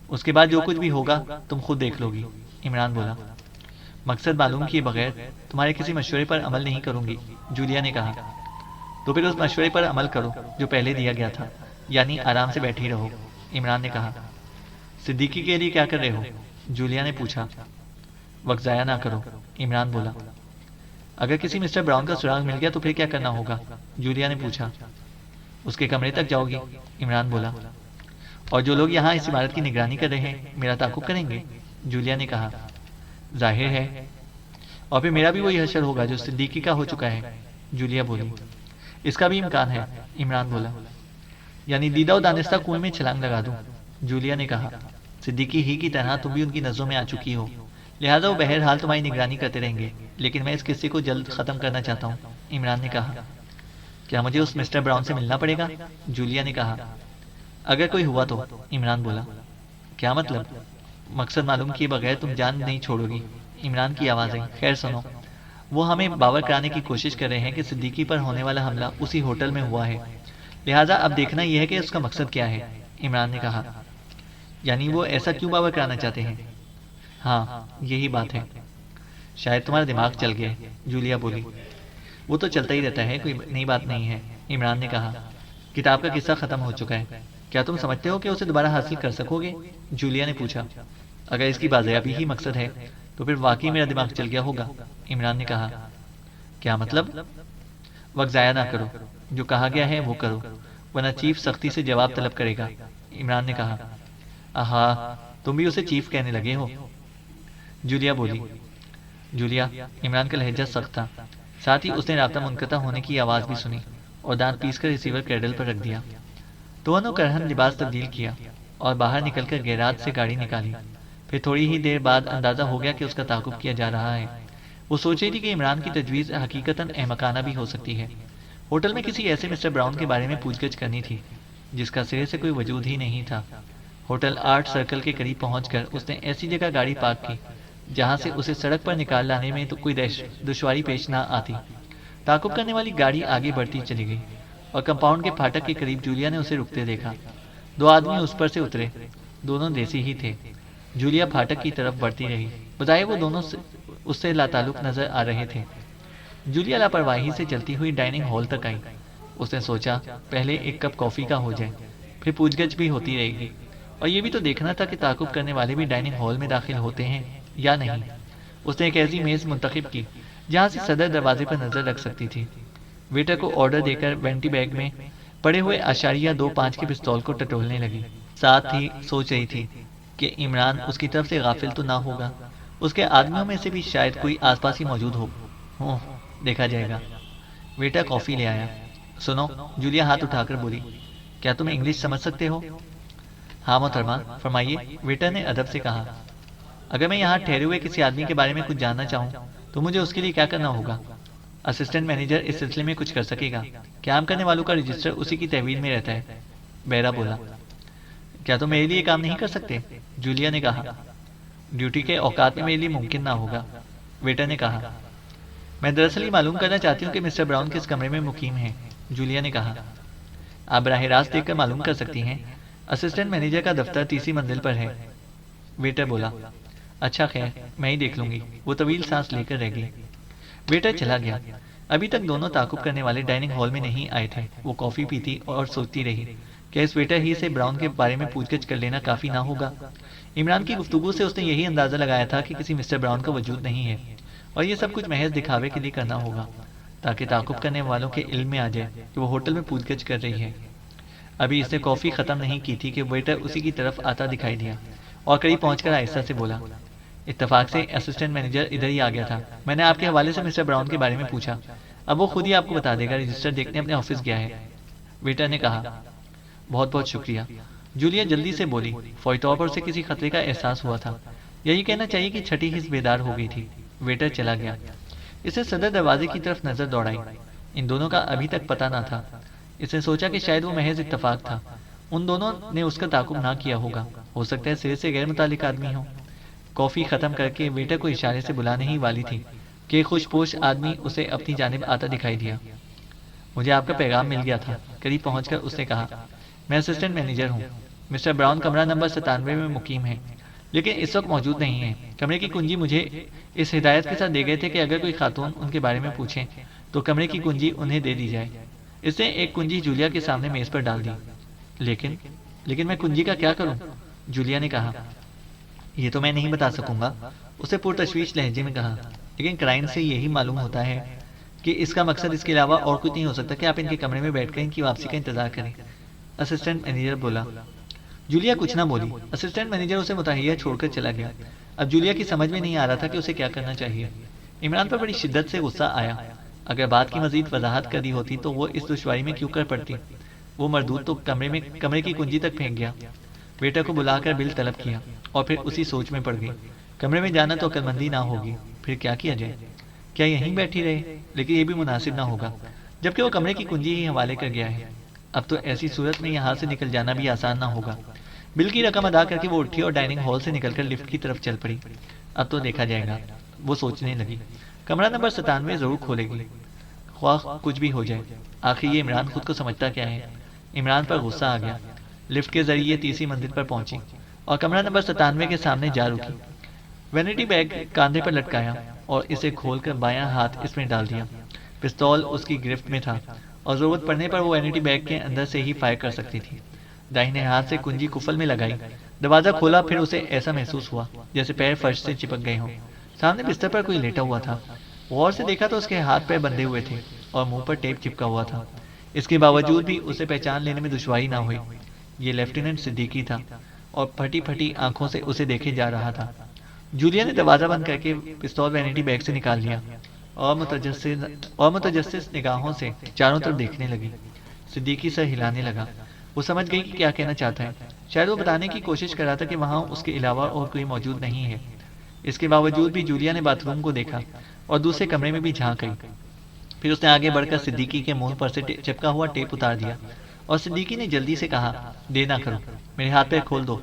اس کے بعد جو کچھ بھی ہوگا تم خود دیکھ لو گی، عمران بولا۔ مقصد معلوم کیے بغیر تمہارے کسی مشورے پر عمل نہیں کروں گی، جولیا نے کہا۔ تو پھر اس مشورے پر عمل کرو جو پہلے دیا گیا تھا، یعنی آرام سے بیٹھی رہو، عمران نے کہا۔ صدیقی کے لیے کیا کر رہے ہو؟ جولیا نے پوچھا۔ وقت ضائع نہ کرو، عمران بولا۔ اگر کسی مسٹر براؤن کا سراغ مل گیا تو پھر کیا کرنا ہوگا؟ جولیا نے پوچھا۔ اس کے کمرے تک جاؤ گی، عمران بولا۔ اور جو لوگ یہاں اس عمارت کی نگرانی کر رہے ہیں میرا تعاقب کریں گے، جولیا نے کہا۔ ظاہر ہے، اور پھر میرا بھی وہی حشر ہوگا جو صدیقی کا ہو چکا ہے، جولیا بولی۔ اس کا بھی امکان ہے، عمران بولا۔ یعنی دیدہ و دانستہ کنویں میں چھلانگ لگا دوں، جولیا نے کہا۔ صدیقی ہی کی طرح تم بھی ان کی نظروں میں آ چکی ہو، لہٰذا وہ بہرحال تمہاری نگرانی کرتے رہیں گے، لیکن میں اس قصے کو جلد ختم کرنا چاہتا ہوں، عمران نے کہا۔ کیا مجھے اس مسٹر براؤن سے ملنا پڑے گا؟ جولیا نے کہا۔ اگر کوئی ہوا تو، عمران بولا۔ کیا مطلب؟ مقصد معلوم کیے بغیر تم جان نہیں چھوڑو گی، عمران کی آواز آئی۔ خیر سنو، وہ ہمیں باور کرانے کی کوشش کر رہے ہیں کہ صدیقی پر ہونے والا حملہ اسی ہوٹل میں ہوا ہے، لہٰذا اب دیکھنا یہ ہے کہ اس کا مقصد کیا ہے، عمران نے کہا۔ یعنی وہ ایسا کیوں باور کرانا چاہتے ہیں؟ ہاں، یہی بات ہے۔ شاید تمہارا دماغ چل گیا ہے، جولیا بولی۔ وہ تو چلتا ہی رہتا ہے، کوئی نئی بات نہیں ہے، عمران نے کہا۔ کتاب کا قصہ ختم ہو چکا ہے، کیا تم سمجھتے ہو کہ اسے دوبارہ حاصل کر سکو گے؟ جولیا نے پوچھا۔ اگر اس کی بازیابی ہی مقصد ہے تو پھر واقعی میرا دماغ چل گیا ہوگا، عمران نے کہا۔ کیا مطلب؟ وقت ضائع نہ کرو، جو کہا گیا ہے وہ کرو، ورنہ چیف سختی سے جواب طلب کرے گا، عمران نے کہا۔ آہا، تم بھی اسے چیف کہنے لگے ہو، جولیا بولی۔ جولیا، عمران کا لہجہ سخت تھا، ساتھ ہی اس نے رابطہ منقطع ہونے کی آواز بھی سنی اور دانت پیس کر ریسیور کریڈل پر رکھ دیا۔ دونوں کرہن لباس تبدیل کیا اور باہر نکل کر گیراج سے گاڑی نکالی۔ پھر تھوڑی ہی دیر بعد اندازہ ہو گیا کہ اس کا تعاقب کیا جا رہا ہے۔ وہ سوچ رہی تھی کہ عمران کی تجویز حقیقتاً احمقانہ بھی ہو سکتی ہے۔ ہوٹل میں کسی ایسے مسٹر براؤن کے بارے میں پوچھ گچھ کرنی تھی جس کا سرے سے کوئی وجود ہی نہیں تھا۔ ہوٹل آرٹ سرکل کے قریب پہنچ کر اس نے ایسی جگہ گاڑی پارک کی جہاں سے اسے سڑک پر نکال لانے میں تو کوئی دشواری پیش نہ آتی۔ تعاقب کرنے والی گاڑی آگے بڑھتی چلی گئی اور کمپاؤنڈ کے پھاٹک کے قریب جولیا نے اسے رکتے دیکھا۔ دو آدمی اس پر سے اترے، دونوں دیسی ہی تھے۔ جولیا پھاٹک کی طرف بڑھتی رہی، بظاہر وہ دونوں اس سے لاتعلق نظر آ رہے تھے۔ جولیا لاپرواہی سے چلتی ہوئی ڈائننگ ہال تک آئی۔ اس نے سوچا پہلے ایک کپ کافی کا ہو جائے، پھر پوچھ گچھ بھی ہوتی رہے گی، اور یہ بھی تو دیکھنا تھا کہ تعاقب کرنے والے بھی ڈائننگ ہال میں داخل ہوتے ہیں یا نہیں۔ اس نے ایک ایسی میز منتخب کی جہاں سے صدر دروازے پر نظر رکھ سکتی تھی۔ ویٹر کو آرڈر دے کر وینٹی بیگ میں پڑے ہوئے اشاریہ 2.5 کے پستول کو ٹٹولنے لگی۔ ساتھ ہی سوچ رہی تھی کہ عمران اس کی طرف سے غافل تو نہ ہوگا، اس کے آدمیوں میں سے بھی شاید کوئی آس پاس ہی موجود ہو، دیکھا جائے گا۔ ویٹر کافی لے آیا۔ سنو، جولیا ہاتھ اٹھا کر بولی، کیا تم انگلش سمجھ سکتے ہو؟ ہاں محترمہ، فرمائیے، ویٹر نے ادب سے کہا۔ اگر میں یہاں ٹھہرے ہوئے کسی آدمی کے بارے میں کچھ جاننا چاہوں تو مجھے اس کے لیے کیا کرنا ہوگا؟ اسسٹنٹ مینیجر اس سلسلے میں کچھ کر سکے گا؟ کام کرنے والوں کا رجسٹر اسی کی تحویل میں رہتا ہے۔ بیرا بولا۔ کیا تم میرے لیے کام نہیں کر سکتے؟ جولیا نے کہا۔ ڈیوٹی کے اوقات میں میرے لیے ممکن نہ ہوگا، ویٹر نے کہا۔ میں دراصل یہ معلوم کرنا چاہتی ہوں کہ مسٹر براؤن کس کمرے میں مقیم ہیں، جولیا نے کہا۔ آپ براہ راست دیکھ کر معلوم کر سکتی ہیں، اسسٹنٹ مینیجر کا دفتر تیسری منزل پر ہے، ویٹر بولا۔ اچھا خیر، میں ہی دیکھ لوں گی، وہ طویل سانس لے کر رہ گئی۔ ویٹر چلا گیا۔ ابھی تک دونوں تعاقب کرنے والے ڈائننگ ہال میں نہیں آئے تھے۔ وہ کافی پیتی اور سوچتی رہی کہ اس ویٹر ہی سے براؤن کے بارے میں پوچھ گچھ کر لینا کافی نہ ہوگا۔ عمران کی گفتگو سے اس نے یہی اندازہ لگایا تھا کہ کسی مسٹر براؤن کا وجود نہیں ہے اور یہ سب کچھ محض دکھاوے کے لیے کرنا ہوگا تاکہ تعاقب کرنے والوں کے علم میں آ جائے کہ وہ ہوٹل میں پوچھ گچھ کر رہی ہے۔ ابھی اس نے کافی ختم نہیں کی تھی کہ ویٹر اسی کی طرف آتا دکھائی دیا اور قریب پہنچ کر آہستہ سے بولا، اتفاق سے اسسٹنٹ مینیجر ادھر ہی آ گیا تھا۔ میں نے آپ کے حوالے سے مسٹر براؤن کے بارے میں پوچھا، اب وہ خود ہی آپ کو بتا دے گا، رجسٹر دیکھنے اپنے آفس گیا ہے، ویٹر نے کہا۔ بہت بہت شکریہ، جولیا جلدی سے بولی۔ فوری طور پر اسے کسی خطرے کا احساس ہوا تھا، یہی کہنا چاہیے کہ چھٹی حص بیدار ہو گئی تھی۔ ویٹر چلا گیا۔ اسے صدر دروازے کی طرف نظر دوڑائی۔ ان دونوں کا ابھی تک پتہ نہ تھا۔ اس نے سوچا کہ شاید وہ محض اتفاق تھا، ان دونوں نے اس کا تعاقب نہ کیا ہوگا، ہو سکتا ہے سرے سے غیر متعلق آدمی ہو۔ کافی ختم کر کے ویٹر کو اشارے سے بلانے ہی والی تھی کہ ایک خوش پوش آدمی اسے اپنی جانب آتا دکھائی دیا۔ مجھے آپ کا پیغام مل گیا تھا، قریب پہنچ کر اس نے کہا۔ میں اسسٹنٹ مینیجر ہوں، مسٹر براؤن کمرہ نمبر 97 میں مقیم ہے، لیکن اس وقت موجود نہیں ہے۔ کمرے کی کنجی مجھے اس ہدایت کے ساتھ دے گئے تھے کہ اگر کوئی خاتون ان کے بارے میں پوچھیں تو کمرے کی کنجی انہیں دے دی جائے۔ اس نے ایک کنجی جولیا کے سامنے میز پر ڈال دی۔ لیکن میں کنجی کا کیا کروں؟ جولیا نے کہا۔ یہ تو میں نہیں بتا سکوں گا، اسے پرتشویش لہجے میں کہا، لیکن کرائن سے یہی معلوم ہوتا ہے کہ اس کا مقصد اس کے علاوہ اور کچھ نہیں ہو سکتا کہ آپ ان کے کمرے میں بیٹھ کر ان کی واپسی کا انتظار کریں، اسسٹنٹ مینیجر بولا۔ جولیا کچھ نہ بولی۔ اسسٹنٹ مینیجر اسے متحیہ چھوڑ کر چلا گیا۔ اب جولیا کی سمجھ میں نہیں آ رہا تھا کہ اسے کیا کرنا چاہیے۔ عمران پر بڑی شدت سے غصہ آیا۔ اگر بات کی مزید وضاحت کر دی ہوتی تو وہ اس دشواری میں کیوں کر پڑتی؟ وہ مردود تو کمرے کی کنجی تک پھینک گیا۔ ویٹر کو بلا کر بل طلب کیا اور پھر اسی سوچ میں پڑ گئی۔ کمرے میں جانا تو عقلمندی نہ ہوگی، پھر کیا کیا جائے؟ کیا یہیں بیٹھی رہے؟ لیکن یہ بھی مناسب نہ ہوگا، جبکہ وہ کمرے کی کنجی ہی حوالے کر گیا ہے۔ اب تو ایسی صورت میں یہاں سے نکل جانا بھی آسان نہ ہوگا۔ بل کی رقم ادا کر کے وہ اٹھی اور ڈائننگ ہال سے نکل کر لفٹ کی طرف چل پڑی۔ اب تو دیکھا جائے گا، وہ سوچنے لگی۔ کمرہ نمبر 97 ضرور کھولے گی، خواہ کچھ بھی ہو جائے۔ آخر یہ عمران خود کو سمجھتا کیا ہے؟ عمران پر غصہ آ گیا۔ لفٹ کے ذریعے تیسری منزل پر پہنچی اور کمرہ نمبر 97 کے سامنے جا رکی۔ وینٹی بیگ کاندھے پر لٹکایا اور اسے کھول کر بایاں ہاتھ اس میں ڈال دیا۔ پستول اس کی گرفت میں تھا اور ضرورت پڑنے پر وہ وینٹی بیگ کے اندر سے ہی فائر کر سکتی تھی۔ داہنے ہاتھ سے کنجی قفل میں لگائی، دروازہ کھولا، پھر اسے ایسا محسوس ہوا جیسے پیر فرش سے چپک گئے ہوں۔ سامنے بستر پر کوئی لیٹا ہوا تھا۔ غور سے دیکھا تو اس کے ہاتھ پیر بندھے ہوئے تھے اور منہ پر ٹیپ چپکا ہوا تھا۔ اس کے باوجود بھی اسے پہچان لینے میں دشواری نہ ہوئی۔ یہ لیفٹیننٹ صدیقی تھا اور پھٹی پھٹی آنکھوں سے اسے دیکھے جا رہا تھا۔ جولیا نے دروازہ بند کر کے پستول وینٹی بیگ سے نکال لیا اور متجسس نگاہوں سے چاروں طرف دیکھنے لگی۔ صدیقی سر ہلانے لگا۔ وہ سمجھ گئی کہ کیا کہنا چاہتا ہے۔ شاید وہ بتانے کی کوشش کر رہا تھا کہ وہاں اس کے علاوہ اور کوئی موجود نہیں ہے۔ اس کے باوجود بھی جولیا نے باتھ روم کو دیکھا اور دوسرے کمرے میں بھی جھانک گئی۔ پھر اس نے آگے بڑھ کر صدیقی کے منہ پر سے چپکا ہوا ٹیپ اتار دیا اور صدیقی نے جلدی سے کہا، دیر نہ کرو، میرے ہاتھ پیر کھول دو۔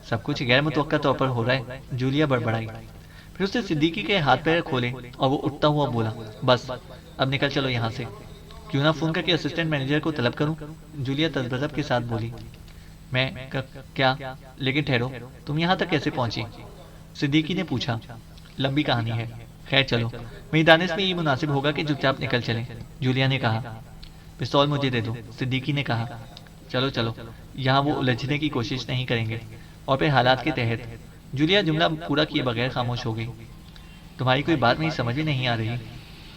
سب کچھ غیر متوقع طور پر ہو رہا ہے، جولیا بڑبڑائی۔ پھر اس نے صدیقی کے ہاتھ پیر کھولے اور وہ اٹھتا ہوا بولا، بس اب نکل چلو یہاں سے۔ کیوں نہ فون کر کے اسسٹنٹ مینیجر کو طلب کروں؟ جولیا تذبذب کے ساتھ بولی۔ میں کیا؟ لیکن ٹھہرو، تم یہاں تک کیسے پہنچی؟ صدیقی نے پوچھا۔ لمبی کہانی ہے، خیر چلو، میری دانش میں یہ مناسب ہوگا کہ چپ چاپ نکل چلیں، جولیا نے کہا۔ پستول مجھے دے دو، صدیقی نے کہا۔ چلو چلو، یہاں وہ الجھنے کی کوشش نہیں کریں گے۔ اور پھر حالات کے تحت جولیا جملہ پورا کیے بغیر خاموش ہو گئی۔ تمہاری کوئی بات میری سمجھ میں نہیں آ رہی،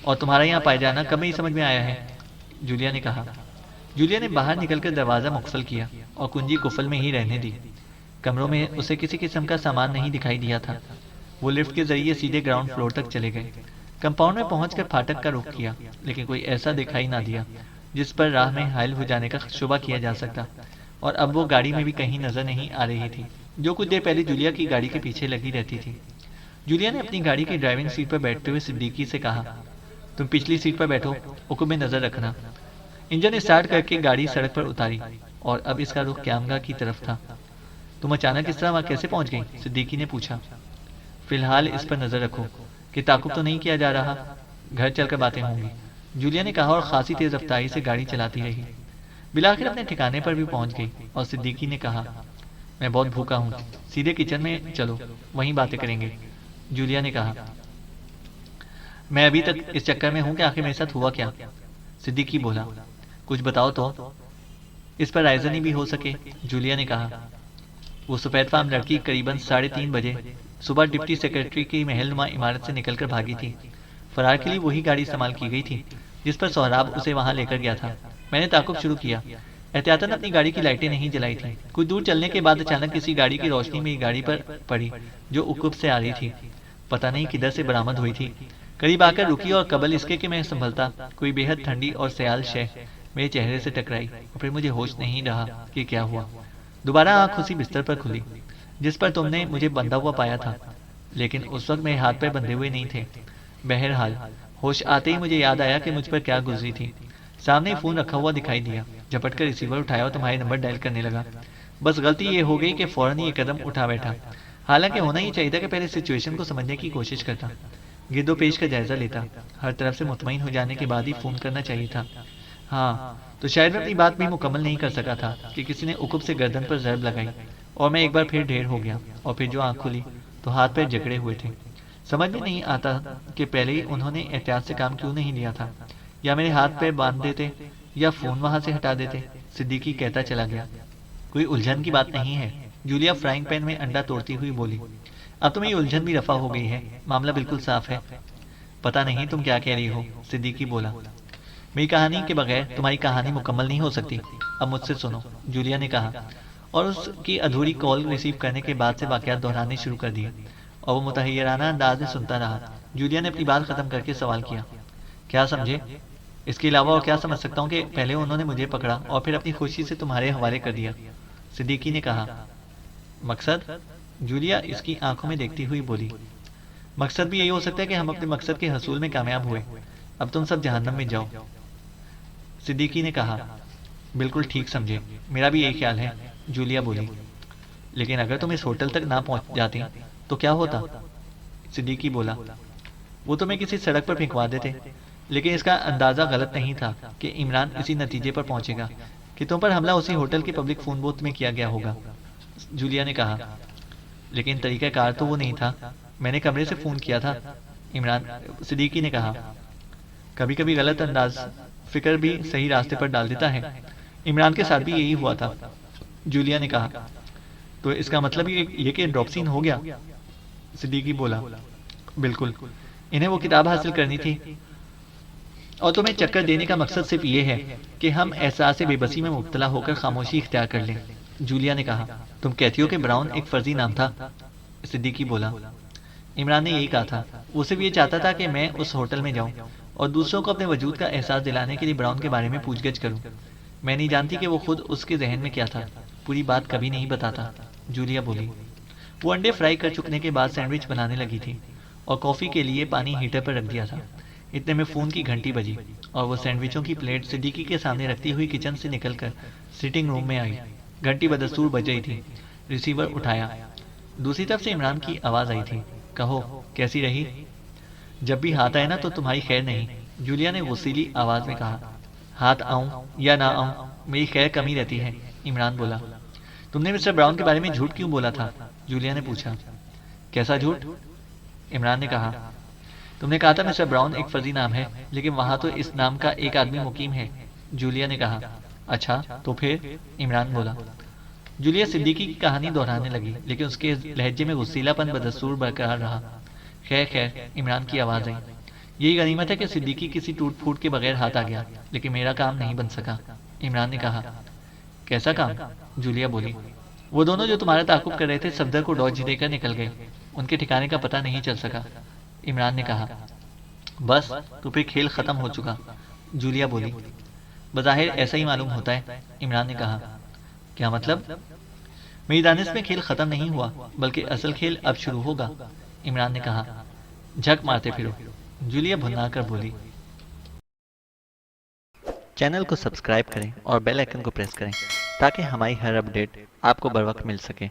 اور تمہارا یہاں پائے جانا کب میری سمجھ میں آیا ہے؟ جولیا نے کہا۔ جولیا نے باہر نکل کر دروازہ مقفل کیا اور کنجی قفل میں ہی رہنے دی۔ کمروں میں اسے کسی قسم کا سامان نہیں دکھائی دیا تھا۔ وہ لفٹ کے ذریعے سیدھے گراؤنڈ فلور تک چلے گئے۔ کمپاؤنڈ میں پہنچ کر پھاٹک کا رخ کیا، لیکن کوئی ایسا دکھائی نہ دیا جس پر راہ میں حائل ہو جانے کا شبہ کیا جا سکتا، اور اب وہ گاڑی میں بھی کہیں نظر نہیں آ رہی تھی جو کچھ دیر پہلے جولیا کی گاڑی کے پیچھے لگی رہتی تھی۔ جولیا نے اپنی گاڑی کی ڈرائیونگ سیٹ پر بیٹھتے ہوئے صدیقی سے کہا، تم پچھلی سیٹ پر بیٹھو، عقب میں نظر رکھنا۔ انجن اسٹارٹ کر کے گاڑی سڑک پر اتاری، اور اب اس کا رخ قیامگاہ کی طرف تھا۔ تم اچانک اس طرح وہاں کیسے پہنچ گئی؟ صدیقی نے پوچھا۔ فی الحال اس پر نظر رکھو کہ تعاقب تو نہیں کیا جا رہا، گھر چل کر باتیں ہوں گی، جولیا نے کہا، اور خاصی تیز رفتاری سے گاڑی چلاتی رہی۔ بالآخر اپنے ٹھکانے پر بھی پہنچ گئی، اور صدیقی نے کہا، میں بہت بھوکا ہوں، سیدھے کچن میں چلو، وہیں باتیں کریں گے۔ جولیا نے کہا، میں ابھی تک اس چکر میں ہوں کہ آخر میرے ساتھ ہوا کیا؟ صدیقی بولا، کچھ بتاؤ تو، اس پر رائے زنی بھی ہو سکے۔ جولیا نے کہا، وہ سفید فام لڑکی قریباً 3:30 بجے صبح ڈپٹی سیکرٹری کی محل نما عمارت سے نکل کر بھاگی تھی۔ فرار کے لیے وہی گاڑی استعمال کی گئی تھی جس پر سہراب اسے وہاں لے کر گیا تھا۔ میں نے تعاقب شروع کیا، احتیاطاً اپنی گاڑی کی لائٹیں نہیں جلائی تھیں۔ کچھ دور چلنے کے بعد اچانک کسی گاڑی کی روشنی میری گاڑی پر پڑی جو عقب سے آ رہی تھی، پتہ نہیں کدھر سے برآمد ہوئی تھی۔ قریب آ کر رکی، اور قبل اس کے کہ میں سنبھلتا، کوئی بے حد ٹھنڈی اور سیال شے میرے چہرے سے ٹکرائی، اور پھر مجھے ہوش نہیں رہا کہ کیا ہوا۔ دوبارہ آنکھ اسی بستر پر کھلی جس پر تم نے مجھے بندھا ہوا پایا تھا، لیکن اس وقت میرے ہاتھ پیر بندھے ہوئے نہیں تھے۔ بہرحال ہوش آتے ہی مجھے یاد آیا کہ مجھ پر کیا گزری تھی۔ سامنے فون رکھا ہوا دکھائی دیا، جھپٹ کر ریسیور اٹھایا اور تمہارے نمبر ڈائل کرنے لگا۔ بس غلطی یہ ہو گئی کہ فوراً یہ قدم اٹھا بیٹھا، حالانکہ ہونا ہی چاہیے تھا کہ پہلے سچویشن کو سمجھنے کی کوشش کرتا، گرد و پیش کا جائزہ لیتا، ہر طرف سے مطمئن ہو جانے کے بعد ہی فون کرنا چاہیے تھا۔ ہاں، تو شاید میں اپنی بات بھی مکمل نہیں کر سکا تھا کہ کسی نے عقب سے گردن پر ضرب لگائی، اور میں ایک بار پھر ڈھیر ہو گیا، اور پھر جو آنکھ کھلی تو ہاتھ پیر جکڑے ہوئے تھے۔ سمجھ میں نہیں آتا کہ پہلے ہی انہوں نے احتیاط سے کام کیوں نہیں لیا تھا، یا میرے ہاتھ پیر باندھ دیتے یا فون وہاں سے ہٹا دیتے۔ صدیقی کہتا چلا گیا، کوئی الجھن کی بات نہیں ہے۔ جولیا فرائنگ پین میں انڈا توڑتی ہوئی بولی، اب تمہیں یہ الجھن بھی رفع ہو گئی ہے، معاملہ بالکل صاف ہے۔ پتہ نہیں تم کیا کہہ رہی ہو، صدیقی بولا۔ میری کہانی کے بغیر تمہاری کہانی مکمل نہیں ہو سکتی، اب مجھ سے سنو، جولیا نے کہا، اور اس کی ادھوری کال ریسیو کرنے کے بعد سے واقعات دہرانے شروع کر دیے، اور وہ متحیرانہ انداز میں سنتا رہا۔ جولیا نے اپنی بات ختم کر کے سوال کیا، کیا سمجھے؟ اس کے علاوہ اور کیا سمجھ سکتا ہوں کہ پہلے انہوں نے مجھے پکڑا اور پھر اپنی خوشی سے تمہارے حوالے کر دیا؟ صدیقی نے کہا، مقصد؟ جولیا اس کی آنکھوں میں دیکھتی ہوئی بولی، مقصد بھی یہی ہو سکتا ہے کہ ہم اپنے مقصد کے حصول میں کامیاب ہوئے، اب تم سب جہنم میں جاؤ۔ صدیقی نے کہا، بالکل ٹھیک سمجھے، میرا بھی یہی خیال ہے، جولیا بولی۔ لیکن اگر تم اس ہوٹل تک نہ پہنچ جاتی تو کیا ہوتا؟ صدیقی بولا، وہ تمہیں کسی سڑک پر پھینکوا دیتے، لیکن اس کا اندازہ غلط نہیں تھا کہ عمران اسی نتیجے پر پہنچے گا کہ تم پر حملہ اسی ہوٹل کے پبلک فون بوتھ میں کیا گیا ہوگا۔ جولیا نے کہا، لیکن طریقہ کار تو وہ نہیں تھا، میں نے کمرے سے فون کیا تھا۔ صدیقی نے کہا، کبھی کبھی غلط انداز فکر بھی صحیح راستے پر ڈال دیتا ہے، عمران کے ساتھ بھی یہی ہوا تھا۔ جولیا نے کہا، تو اس کا مطلب یہ کہ ڈراپ سین ہو گیا؟ صدیقی بولا، بالکل، انہیں وہ کتاب حاصل کرنی تھی، اور تمہیں چکر دینے کا مقصد صرف یہ ہے کہ ہم احساس بے بسی میں مبتلا ہو کر خاموشی اختیار کر لیں۔ جولیا نے کہا، تم کہتی ہو کہ براؤن ایک فرضی نام تھا؟ صدیقی بولا، عمران نے یہی کہا تھا، وہ صرف یہ چاہتا تھا کہ میں اس ہوٹل میں جاؤں اور دوسروں کو اپنے وجود کا احساس دلانے کے لیے براؤن کے بارے میں پوچھ گچھ کروں۔ میں نہیں جانتی کہ وہ خود اس کے ذہن میں کیا تھا، پوری بات کبھی نہیں بتاتا۔ جولیا بولی، وہ انڈے فرائی کر چکنے کے بعد سینڈوچ بنانے لگی تھی اور کافی کے لیے پانی ہیٹر پر رکھ دیا تھا۔ اتنے میں فون کی گھنٹی بجی اور وہ سینڈوچوں کی پلیٹ صدیقی کے سامنے رکھتی ہوئی کچن سے نکل کر سٹنگ روم میں آئی۔ گھنٹی بدستور بج رہی تھی۔ ریسیور اٹھایا، دوسری طرف سے عمران کی آواز آئی تھی، کہو کیسی رہی؟ جب بھی ہاتھ آئے نا تو تمہاری خیر نہیں، جولیا نے غصیلی آواز میں کہا۔ ہاتھ آؤں یا نہ آؤں میری خیر کم ہی رہتی ہے، عمران بولا۔ تم نے مسٹر براؤن کے بارے میں جھوٹ کیوں بولا تھا؟ جولیا نے پوچھا۔ کیسا جھوٹ؟ عمران نے کہا، تم نے کہا تھا مسٹر براؤن ایک فرضی نام ہے، لیکن وہاں تو اس نام کا ایک آدمی مقیم ہے۔ جولیا نے کہا، اچھا تو پھر؟ عمران بولا۔ جولیا صدیقی کی کہانی دہرانے لگی، لیکن اس کے لہجے میں غصیلا پن بدستور برقرار رہا۔ خیر خیر، عمران کی آواز آئی، یہی غنیمت ہے کہ صدیقی کسی ٹوٹ پھوٹ کے بغیر ہاتھ آ گیا، لیکن میرا کام نہیں بن سکا۔ عمران نے کہا کیسا کام؟ جولیا بولی وہ دونوں جو تمہارا تعاقب کر رہے تھے صفدر کو ڈاج دے کر نکل گئے، ان کے ٹھکانے کا پتہ نہیں چل سکا۔ عمران نے کہا بس تو پھر کھیل ختم ہو چکا۔ جولیا بولی بظاہر ایسا ہی معلوم ہوتا ہے۔ عمران نے کہا کیا مطلب؟ میری دانش میں کھیل ختم نہیں ہوا بلکہ اصل کھیل اب شروع ہوگا۔ عمران نے کہا جھک مارتے پھرو۔ جولیا بھنا کر بولی چینل کو سبسکرائب کریں اور بیل آئیکن کو پریس کریں تاکہ ہماری ہر اپڈیٹ آپ کو بر وقت مل سکے۔